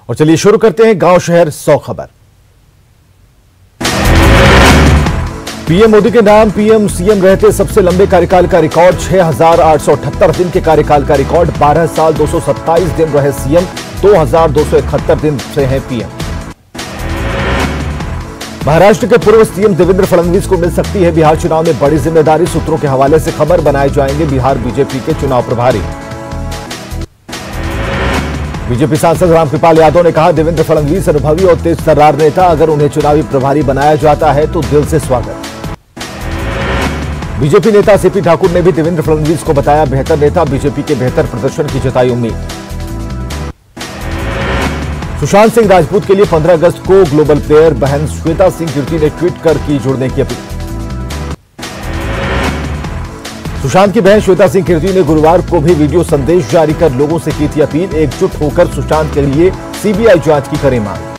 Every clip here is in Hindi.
और चलिए शुरू करते हैं गांव शहर 100 खबर। पीएम मोदी के नाम पीएम सीएम रहते सबसे लंबे कार्यकाल का रिकॉर्ड 6,878 दिन के कार्यकाल का रिकॉर्ड। 12 साल 227 दिन रहे सीएम, 2,271 दिन से हैं पीएम। महाराष्ट्र के पूर्व सीएम देवेंद्र फडणवीस को मिल सकती है बिहार चुनाव में बड़ी जिम्मेदारी। सूत्रों के हवाले से खबर, बनाए जाएंगे बिहार बीजेपी के चुनाव प्रभारी। बीजेपी सांसद रामकृपाल यादव ने कहा, देवेंद्र फडणवीस अनुभवी और तेज तर्रार नेता, अगर उन्हें चुनावी प्रभारी बनाया जाता है तो दिल से स्वागत। बीजेपी नेता सीपी ठाकुर ने भी देवेंद्र फडणवीस को बताया बेहतर नेता, बीजेपी के बेहतर प्रदर्शन की जताई उम्मीद। सुशांत सिंह राजपूत के लिए 15 अगस्त को ग्लोबल प्लेयर बहन श्वेता सिंह कीर्ति ने ट्वीट कर की जुड़ने की अपील। सुशांत की बहन श्वेता सिंह कीर्ति ने गुरुवार को भी वीडियो संदेश जारी कर लोगों से की थी अपील, एकजुट होकर सुशांत के लिए सीबीआई जांच की करें मांग।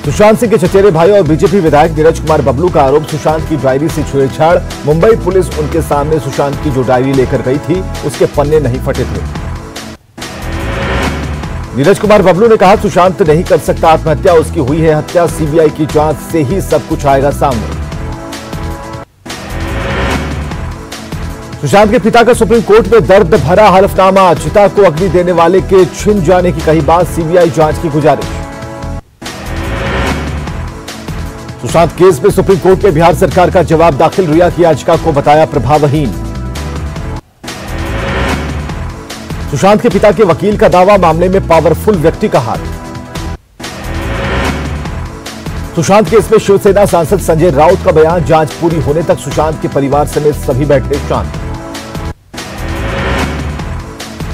सुशांत सिंह के चचेरे भाई और बीजेपी विधायक नीरज कुमार बबलू का आरोप, सुशांत की डायरी से छेड़छाड़। मुंबई पुलिस उनके सामने सुशांत की जो डायरी लेकर गई थी उसके पन्ने नहीं फटे थे। नीरज कुमार बबलू ने कहा, सुशांत नहीं कर सकता आत्महत्या, उसकी हुई है हत्या, सीबीआई की जांच से ही सब कुछ आएगा सामने। सुशांत के पिता का सुप्रीम कोर्ट में दर्द भरा हलफनामा, चिता को अग्नि देने वाले के छिन जाने की कही बात, सीबीआई जांच की गुजारिश। सुशांत केस में सुप्रीम कोर्ट में बिहार सरकार का जवाब दाखिल, रिया की याचिका को बताया प्रभावहीन। सुशांत के पिता के वकील का दावा, मामले में पावरफुल व्यक्ति का हाथ। सुशांत केस में शिवसेना सांसद संजय राउत का बयान, जांच पूरी होने तक सुशांत के परिवार समेत सभी बैठे शांत।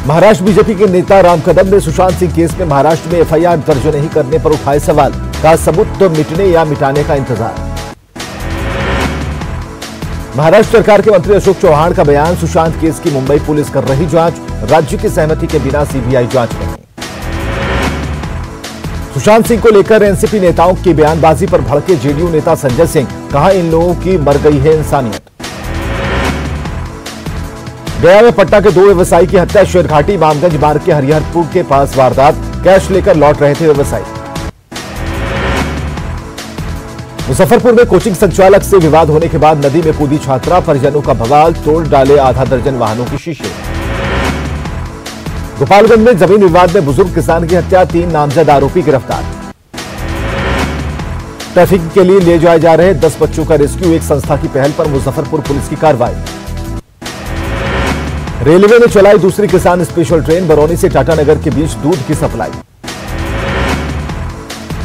महाराष्ट्र बीजेपी के नेता राम कदम ने सुशांत सिंह केस में महाराष्ट्र में एफआईआर दर्ज नहीं करने पर उठाए सवाल, कहा सबूत तो मिटने या मिटाने का इंतजार। महाराष्ट्र सरकार के मंत्री अशोक चौहान का बयान, सुशांत केस की मुंबई पुलिस कर रही जांच, राज्य की सहमति के बिना सीबीआई जांच नहीं। सुशांत सिंह को लेकर एनसीपी नेताओं की बयानबाजी पर भड़के जेडीयू नेता संजय सिंह, कहा इन लोगों की मर गई है इंसानियत। गया में पटना के 2 व्यवसायी की हत्या, शेरघाटी इमामगंज मार्ग के हरिहरपुर के पास वारदात, कैश लेकर लौट रहे थे व्यवसायी। मुजफ्फरपुर में कोचिंग संचालक से विवाद होने के बाद नदी में कूदी छात्रा, परिजनों का बवाल, तोड़ डाले आधा दर्जन वाहनों के शीशे। गोपालगंज में जमीन विवाद में बुजुर्ग किसान की हत्या, 3 नामजद आरोपी गिरफ्तार। ट्रैफिकिंग के लिए ले जाए जा रहे 10 बच्चों का रेस्क्यू, एक संस्था की पहल पर मुजफ्फरपुर पुलिस की कार्रवाई। रेलवे ने चलाई दूसरी किसान स्पेशल ट्रेन, बरौनी से टाटानगर के बीच दूध की सप्लाई।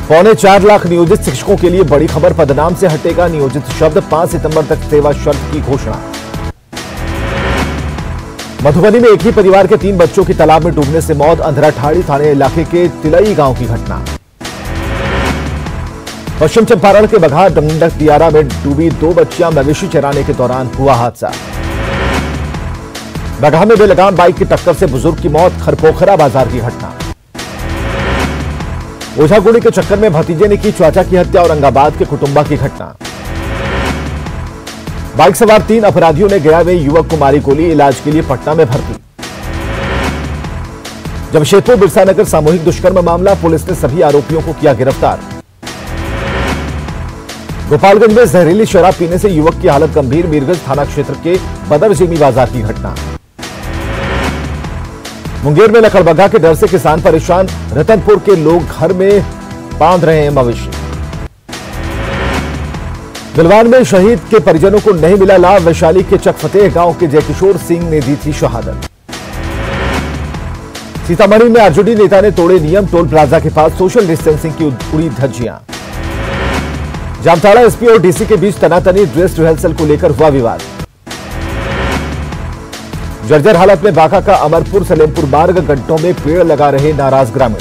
4.25 लाख नियोजित शिक्षकों के लिए बड़ी खबर, पदनाम से हटेगा नियोजित शब्द, 5 सितंबर तक सेवा शर्त की घोषणा। मधुबनी में एक ही परिवार के 3 बच्चों की तालाब में डूबने से मौत, अंधराठाड़ी थाने इलाके के तिलई गांव की घटना। पश्चिम चंपारण के बघा गंडक दियारा में डूबी 2 बच्चियां, मवेशी चराने के दौरान हुआ हादसा। बघा में बेलगाम बाइक की टक्कर से बुजुर्ग की मौत, खरपोखरा बाजार की घटना। ओझागुड़ी के चक्कर में भतीजे ने की चाचा की हत्या, औरंगाबाद के कुटुंबा की घटना। बाइक सवार 3 अपराधियों ने गया में युवक को मारी गोली, इलाज के लिए पटना में भर्ती। जमशेदपुर बिरसानगर सामूहिक दुष्कर्म मामला, पुलिस ने सभी आरोपियों को किया गिरफ्तार। गोपालगंज में जहरीली शराब पीने से युवक की हालत गंभीर, मीरगंज थाना क्षेत्र के बदरजीमी बाजार की घटना। मुंगेर में लकड़बग्घा के डर से किसान परेशान, रतनपुर के लोग घर में बांध रहे हैं मवेशी। गलवान में शहीद के परिजनों को नहीं मिला लाभ, वैशाली के चकफतेह गांव के जयकिशोर सिंह ने दी थी शहादत। सीतामढ़ी में आरजेडी नेता ने तोड़े नियम, टोल प्लाजा के पास सोशल डिस्टेंसिंग की उड़ी धज्जियां। जामताड़ा एसपी और डीसी के बीच तनातनी, ड्रेस रिहर्सल को लेकर हुआ विवाद। जर्जर हालत में बांका का अमरपुर सलेमपुर मार्ग, गड्ढों में पेड़ लगा रहे नाराज ग्रामीण।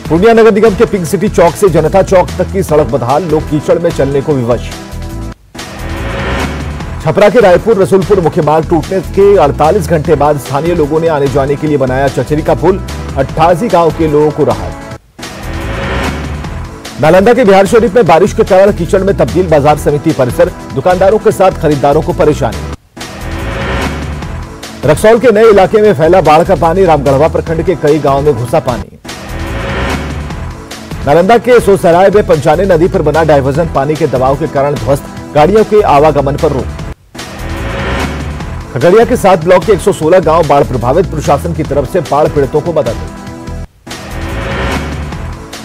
पूर्णिया नगर निगम के पिंक सिटी चौक से जनता चौक तक की सड़क बदहाल, लोग कीचड़ में चलने को विवश। छपरा के रायपुर रसूलपुर मुख्य मार्ग टूटने के 48 घंटे बाद स्थानीय लोगों ने आने जाने के लिए बनाया चचरी का पुल, 88 गांव के लोगों को राहत। नालंदा के बिहार शरीफ में बारिश के कारण कीचड़ में तब्दील बाजार समिति परिसर, दुकानदारों के साथ खरीदारों को परेशानी। रक्सौल के नए इलाके में फैला बाढ़ का पानी। रामगढ़वा प्रखंड के कई गांवों में घुसा पानी। नालंदा के सोसराय में पंचाने नदी पर बना डायवर्जन पानी के दबाव के कारण ध्वस्त, गाड़ियों के आवागमन पर रोक। खगड़िया के 7 ब्लॉक के 116 गांव बाढ़ प्रभावित, प्रशासन की तरफ से बाढ़ पीड़ितों को मदद।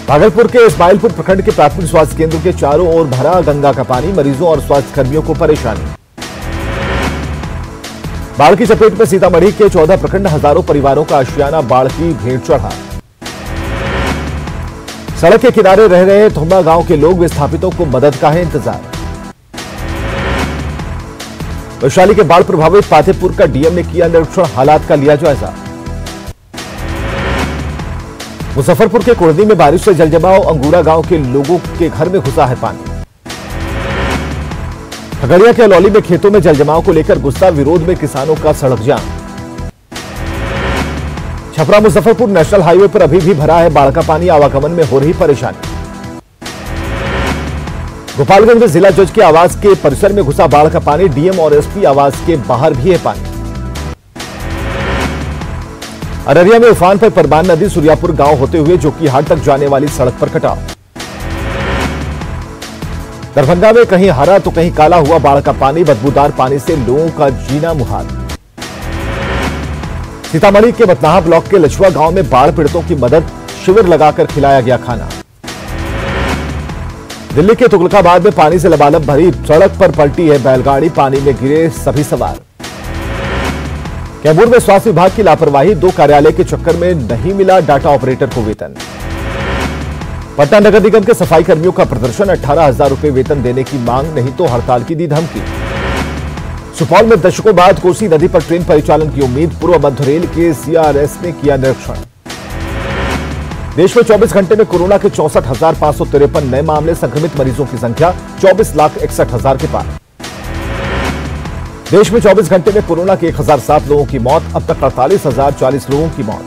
भागलपुर के इस्माइलपुर प्रखंड के प्राथमिक स्वास्थ्य केंद्र के चारों ओर भरा गंगा का पानी, मरीजों और स्वास्थ्य कर्मियों को परेशानी। बाढ़ की चपेट में सीतामढ़ी के 14 प्रखंड, हजारों परिवारों का आशियाना बाढ़ की भेंट चढ़ा। सड़क के किनारे रह रहे थुम्बा गांव के लोग, विस्थापितों को मदद का है इंतजार। वैशाली के बाढ़ प्रभावित पातेपुर का डीएम ने किया निरीक्षण, हालात का लिया जायजा। मुजफ्फरपुर के कुर्दी में बारिश से जलजमाव, अंगूरा गांव के लोगों के घर में घुसा है पानी। खगड़िया के अलौली में खेतों में जलजमाव को लेकर गुस्सा, विरोध में किसानों का सड़क जाम। छपरा मुजफ्फरपुर नेशनल हाईवे पर अभी भी भरा है बाढ़ का पानी, आवागमन में हो रही परेशानी। गोपालगंज में जिला जज के आवास के परिसर में घुसा बाढ़ का पानी, डीएम और एसपी आवास के बाहर भी है पानी। अररिया में उफान पर परमान नदी सूर्यापुर गांव होते हुए जोकीहाट तक जाने वाली सड़क पर कटाव। दरभंगा में कहीं हरा तो कहीं काला हुआ बाढ़ का पानी, बदबूदार पानी से लोगों का जीना मुहाल। सीतामढ़ी के बतनाहा ब्लॉक के लछुआ गांव में बाढ़ पीड़ितों की मदद, शिविर लगाकर खिलाया गया खाना। दिल्ली के तुगलकाबाद में पानी से लबालब भरी सड़क पर पलटी है बैलगाड़ी, पानी में गिरे सभी सवार। कैमूर में स्वास्थ्य विभाग की लापरवाही, 2 कार्यालय के चक्कर में नहीं मिला डाटा ऑपरेटर को वेतन। पटना नगर निगम के सफाई कर्मियों का प्रदर्शन, 18,000 रुपए वेतन देने की मांग, नहीं तो हड़ताल की दी धमकी। सुपौल में दशकों बाद कोसी नदी पर ट्रेन परिचालन की उम्मीद, पूर्व मध्य रेल के सीआरएस ने किया निरीक्षण। देश में 24 घंटे में कोरोना के 64,553 नए मामले, संक्रमित मरीजों की संख्या 24,61,000 के पार। देश में 24 घंटे में कोरोना के 1,007 लोगों की मौत, अब तक 48,040 लोगों की मौत।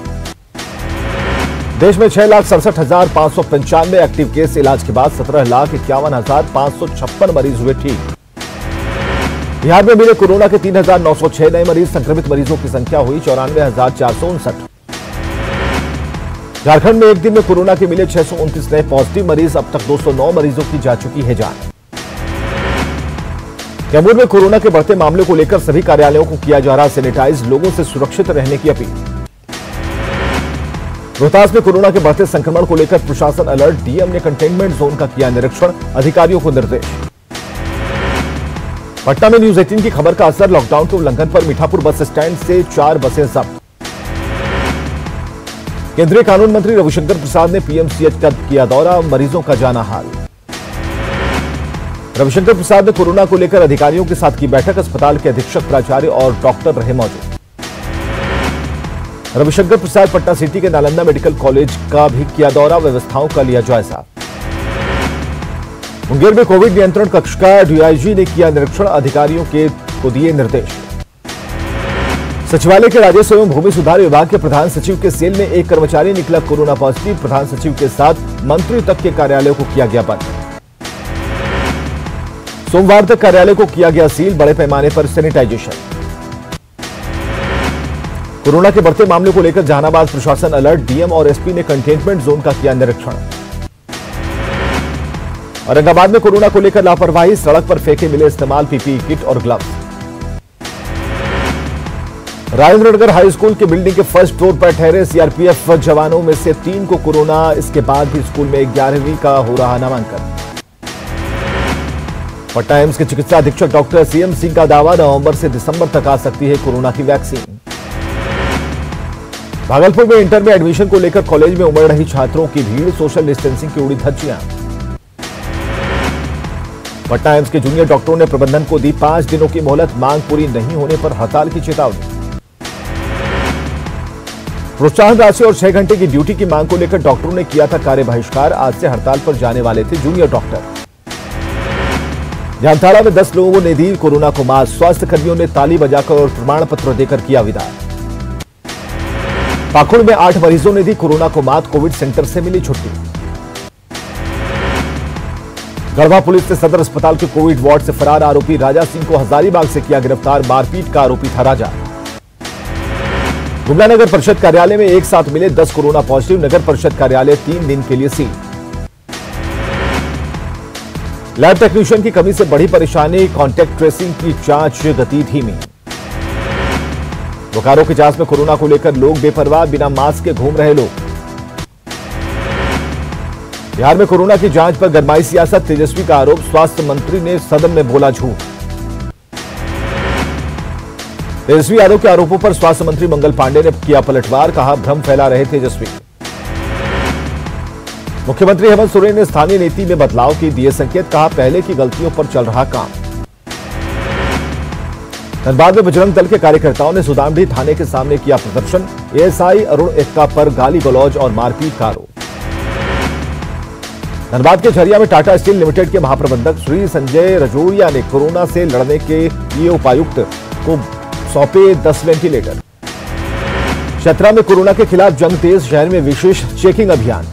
देश में 6,67,595 एक्टिव केस, इलाज के बाद 17,51,556 मरीज हुए ठीक। बिहार में मिले कोरोना के 3,906 नए मरीज, संक्रमित मरीजों की संख्या हुई 94,459। झारखंड में एक दिन में कोरोना के मिले 629 नए पॉजिटिव मरीज, अब तक 209 मरीजों की जा चुकी है जान। कैमूर में कोरोना के बढ़ते मामले को लेकर सभी कार्यालयों को किया जा रहा सैनिटाइज, लोगों से सुरक्षित रहने की अपील। रोहतास में कोरोना के बढ़ते संक्रमण को लेकर प्रशासन अलर्ट, डीएम ने कंटेनमेंट जोन का किया निरीक्षण, अधिकारियों को निर्देश। पटना में न्यूज 18 की खबर का असर, लॉकडाउन के उल्लंघन पर मीठापुर बस स्टैंड से 4 बसें जब्त। केंद्रीय कानून मंत्री रविशंकर प्रसाद ने पीएमसीएच का किया दौरा, मरीजों का जाना हाल। रविशंकर प्रसाद ने कोरोना को लेकर अधिकारियों के साथ की बैठक, अस्पताल के अधीक्षक, प्राचार्य और डॉक्टर रहे मौजूद। रविशंकर प्रसाद पटना सिटी के नालंदा मेडिकल कॉलेज का भी किया दौरा, व्यवस्थाओं का लिया जायजा। मुंगेर में कोविड नियंत्रण कक्ष का डीआईजी ने किया निरीक्षण, अधिकारियों को दिए निर्देश। सचिवालय के राजस्व एवं भूमि सुधार विभाग के प्रधान सचिव के सेल में एक कर्मचारी निकला कोरोना पॉजिटिव, प्रधान सचिव के साथ मंत्री तक के कार्यालयों को किया गया बंद। सोमवार तक कार्यालय को किया गया सील, बड़े पैमाने पर सैनिटाइजेशन। कोरोना के बढ़ते मामले को लेकर जहानाबाद प्रशासन अलर्ट, डीएम और एसपी ने कंटेनमेंट जोन का किया निरीक्षण। औरंगाबाद में कोरोना को लेकर लापरवाही, सड़क पर फेंके मिले इस्तेमाल पीपीई किट और ग्लव्स। राजेंद्रनगर हाई स्कूल के बिल्डिंग के फर्स्ट फ्लोर पर ठहरे सीआरपीएफ जवानों में से 3 को कोरोना, इसके बाद भी स्कूल में 11वीं का हो रहा नामांकन। पटना एम्स के चिकित्सा अधीक्षक डॉक्टर सीएम सिंह का दावा, नवंबर से दिसंबर तक आ सकती है कोरोना की वैक्सीन। भागलपुर में इंटर में एडमिशन को लेकर कॉलेज में उमड़ रही छात्रों की भीड़, सोशल डिस्टेंसिंग की उड़ी धज्जियां। पटना एम्स के जूनियर डॉक्टरों ने प्रबंधन को दी 5 दिनों की मोहलत, मांग पूरी नहीं होने पर हड़ताल की चेतावनी। प्रोत्साहन राशि और 6 घंटे की ड्यूटी की मांग को लेकर डॉक्टरों ने किया था कार्य बहिष्कार, आज से हड़ताल पर जाने वाले थे जूनियर डॉक्टर। जामताड़ा में 10 लोगों ने दी कोरोना को मात, स्वास्थ्य कर्मियों ने ताली बजाकर और प्रमाण पत्र देकर किया विदा। पाकुड़ में 8 मरीजों ने दी कोरोना को मात, कोविड सेंटर से मिली छुट्टी। गढ़वा पुलिस ने सदर अस्पताल के कोविड वार्ड से फरार आरोपी राजा सिंह को हजारीबाग से किया गिरफ्तार, मारपीट का आरोपी था राजा। गुमला नगर परिषद कार्यालय में एक साथ मिले 10 कोरोना पॉजिटिव। नगर परिषद कार्यालय 3 दिन के लिए सील। लैब टेक्नीशियन की कमी से बड़ी परेशानी, कॉन्टैक्ट ट्रेसिंग की जांच गति धीमी। बोकारो की जांच में कोरोना को लेकर लोग बेपरवाह, बिना मास्क के घूम रहे लोग। बिहार में कोरोना की जांच पर गरमाई सियासत, तेजस्वी का आरोप, स्वास्थ्य मंत्री ने सदन में बोला झूठ। तेजस्वी यादव के आरोपों पर स्वास्थ्य मंत्री मंगल पांडे ने किया पलटवार, कहा भ्रम फैला रहे तेजस्वी। मुख्यमंत्री हेमंत सोरेन ने स्थानीय नीति में बदलाव की दिए संकेत, कहा पहले की गलतियों पर चल रहा काम। धनबाद में बजरंग दल के कार्यकर्ताओं ने सुदामढ़ी थाने के सामने किया प्रदर्शन। एएसआई अरुण एक्का पर गाली गलौज और मारपीट का आरोप। धनबाद के झरिया में टाटा स्टील लिमिटेड के महाप्रबंधक श्री संजय रजोरिया ने कोरोना से लड़ने के लिए उपायुक्त को सौंपे 10 वेंटिलेटर। चतरा में कोरोना के खिलाफ जंग तेज, शहर में विशेष चेकिंग अभियान।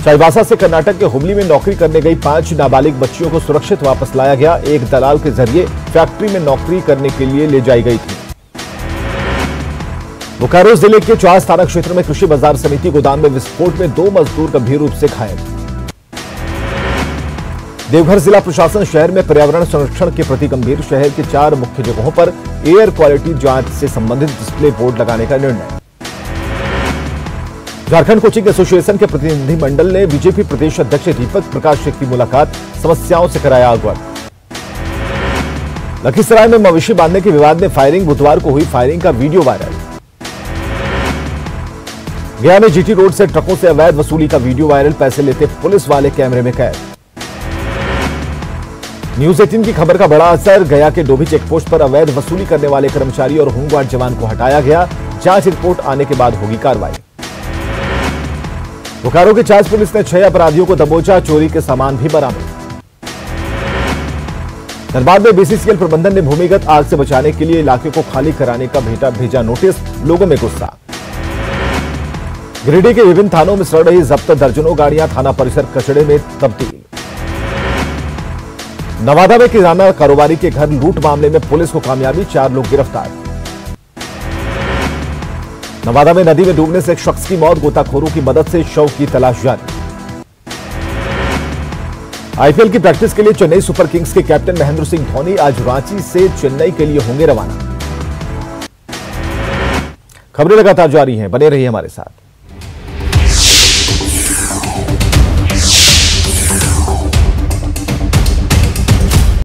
चाईबासा से कर्नाटक के हुबली में नौकरी करने गई 5 नाबालिग बच्चियों को सुरक्षित वापस लाया गया। एक दलाल के जरिए फैक्ट्री में नौकरी करने के लिए ले जाई गई थी। बोकारो जिले के चास थाना क्षेत्र में कृषि बाजार समिति गोदाम में विस्फोट में 2 मजदूर गंभीर रूप से घायल। देवघर जिला प्रशासन शहर में पर्यावरण संरक्षण के प्रति गंभीर। शहर के 4 मुख्य जगहों पर एयर क्वालिटी जांच से संबंधित डिस्प्ले बोर्ड लगाने का निर्णय। झारखंड कोचिंग एसोसिएशन के प्रतिनिधिमंडल ने बीजेपी प्रदेश अध्यक्ष दीपक प्रकाश की मुलाकात, समस्याओं से कराया अवगत। लखीसराय में मवेशी बांधने के विवाद में फायरिंग, बुधवार को हुई फायरिंग का वीडियो वायरल। गया में जीटी रोड से ट्रकों से अवैध वसूली का वीडियो वायरल, पैसे लेते पुलिस वाले कैमरे में कैद। न्यूज 18 की खबर का बड़ा असर, गया के डोभी चेकपोस्ट पर अवैध वसूली करने वाले कर्मचारी और होमगार्ड जवान को हटाया गया। जांच रिपोर्ट आने के बाद होगी कार्रवाई। बोकारो की चास पुलिस ने 6 अपराधियों को दबोचा, चोरी के सामान भी बरामद। धनबाद में बीसीसीएल प्रबंधन ने भूमिगत आग से बचाने के लिए इलाके को खाली कराने का भेजा नोटिस, लोगों में गुस्सा। गिरिडीह के विभिन्न थानों में सड़ रही जब्त दर्जनों गाड़ियां, थाना परिसर कचड़े में तब्दील। नवादा में किराना कारोबारी के घर लूट मामले में पुलिस को कामयाबी, 4 लोग गिरफ्तार। नवादा में नदी में डूबने से एक शख्स की मौत, गोताखोरों की मदद से शव की तलाश जारी। आईपीएल की प्रैक्टिस के लिए चेन्नई सुपर किंग्स के कैप्टन महेंद्र सिंह धोनी आज रांची से चेन्नई के लिए होंगे रवाना। खबरें लगातार जारी हैं, बने रहिए हमारे साथ।